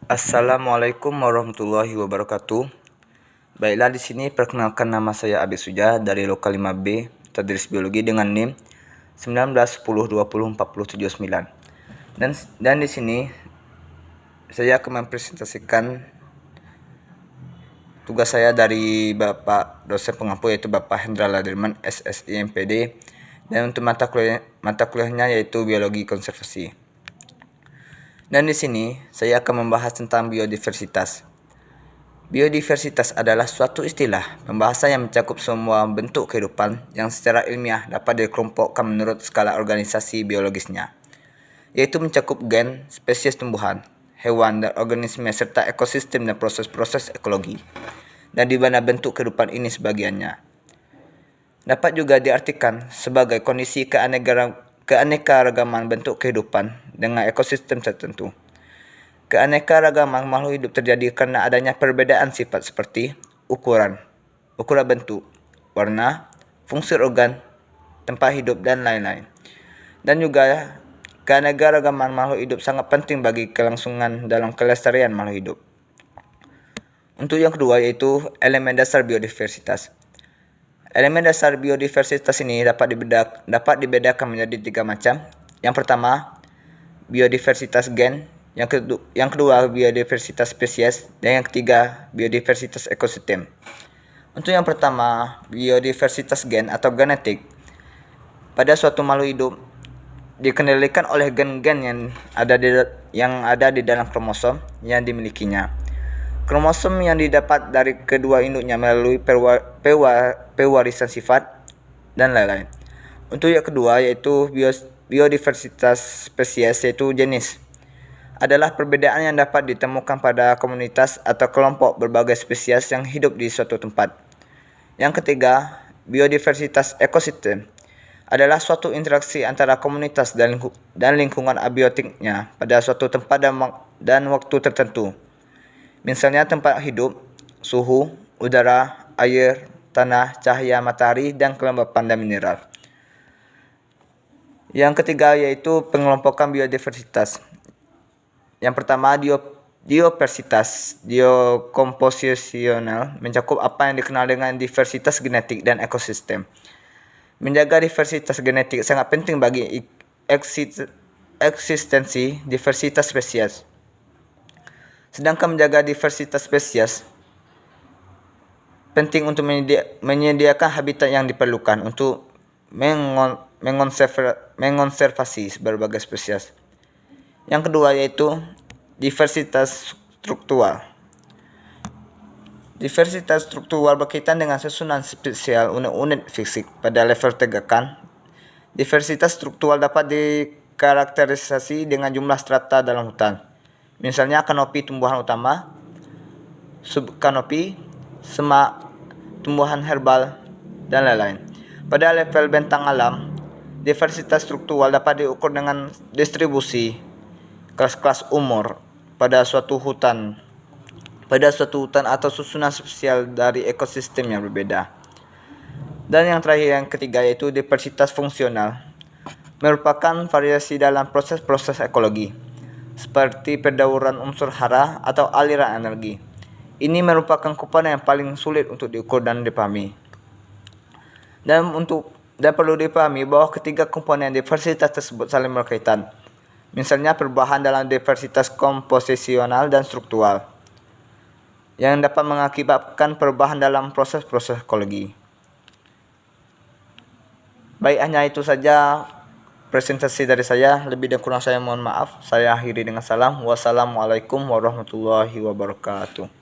Assalamualaikum warahmatullahi wabarakatuh. Baiklah, di sini perkenalkan, nama saya Abi Suja dari Lokal 5B, Tadris Biologi dengan NIM 1910204079. Dan di sini saya akan mempresentasikan tugas saya dari Bapak dosen pengampu, yaitu Bapak Hendra Ladirman, SSI MPD, dan untuk mata kuliahnya yaitu Biologi Konservasi. Dan di sini saya akan membahas tentang biodiversitas. Biodiversitas adalah suatu istilah pembahasan yang mencakup semua bentuk kehidupan yang secara ilmiah dapat dikelompokkan menurut skala organisasi biologisnya, yaitu mencakup gen, spesies tumbuhan, hewan, dan organisme serta ekosistem dan proses-proses ekologi. Dan di mana bentuk kehidupan ini sebagiannya dapat juga diartikan sebagai kondisi keanekaragaman bentuk kehidupan dengan ekosistem tertentu. Keanekaragaman makhluk hidup terjadi karena adanya perbedaan sifat seperti ukuran bentuk, warna, fungsi organ, tempat hidup, dan lain-lain. Dan juga keanekaragaman makhluk hidup sangat penting bagi kelangsungan dalam kelestarian makhluk hidup. Untuk yang kedua yaitu elemen dasar biodiversitas. Elemen dasar biodiversitas ini dapat dibedakan menjadi 3 macam. Yang pertama, biodiversitas gen, yang kedua biodiversitas spesies, dan yang ketiga biodiversitas ekosistem. Untuk yang pertama, biodiversitas gen atau genetik. Pada suatu makhluk hidup dikendalikan oleh gen-gen yang ada di dalam kromosom yang dimilikinya. Kromosom yang didapat dari kedua induknya melalui pewarisan sifat dan lain-lain. Untuk yang kedua yaitu biodiversitas spesies, yaitu jenis, adalah perbedaan yang dapat ditemukan pada komunitas atau kelompok berbagai spesies yang hidup di suatu tempat. Yang ketiga, biodiversitas ekosistem adalah suatu interaksi antara komunitas dan lingkungan abiotiknya pada suatu tempat dan waktu tertentu. Misalnya tempat hidup, suhu, udara, air, tanah, cahaya matahari, dan kelembapan dan mineral. Yang ketiga yaitu pengelompokan biodiversitas. Yang pertama, diversitas diokomposisional mencakup apa yang dikenal dengan diversitas genetik dan ekosistem. Menjaga diversitas genetik sangat penting bagi eksistensi diversitas spesies. Sedangkan menjaga diversitas spesies penting untuk menyediakan habitat yang diperlukan untuk mengonservasi berbagai spesies. Yang kedua yaitu diversitas struktural. Diversitas struktural berkaitan dengan susunan spesial unit-unit fisik pada level tegakan. Diversitas struktural dapat dikarakterisasi dengan jumlah strata dalam hutan. Misalnya kanopi tumbuhan utama, subkanopi, semak, tumbuhan herbal, dan lain-lain. Pada level bentang alam, diversitas struktural dapat diukur dengan distribusi kelas-kelas umur pada suatu hutan atau susunan spesial dari ekosistem yang berbeda. Dan yang terakhir, yang ketiga yaitu diversitas fungsional, merupakan variasi dalam proses-proses ekologi seperti pendauran unsur hara atau aliran energi. Ini merupakan komponen yang paling sulit untuk diukur dan dipahami. Dan perlu dipahami bahwa ketiga komponen diversitas tersebut saling berkaitan. Misalnya perubahan dalam diversitas komposisional dan struktural yang dapat mengakibatkan perubahan dalam proses-proses ekologi. Baik, hanya itu saja presentasi dari saya. Lebih dan kurang saya mohon maaf. Saya akhiri dengan salam. Wassalamualaikum warahmatullahi wabarakatuh.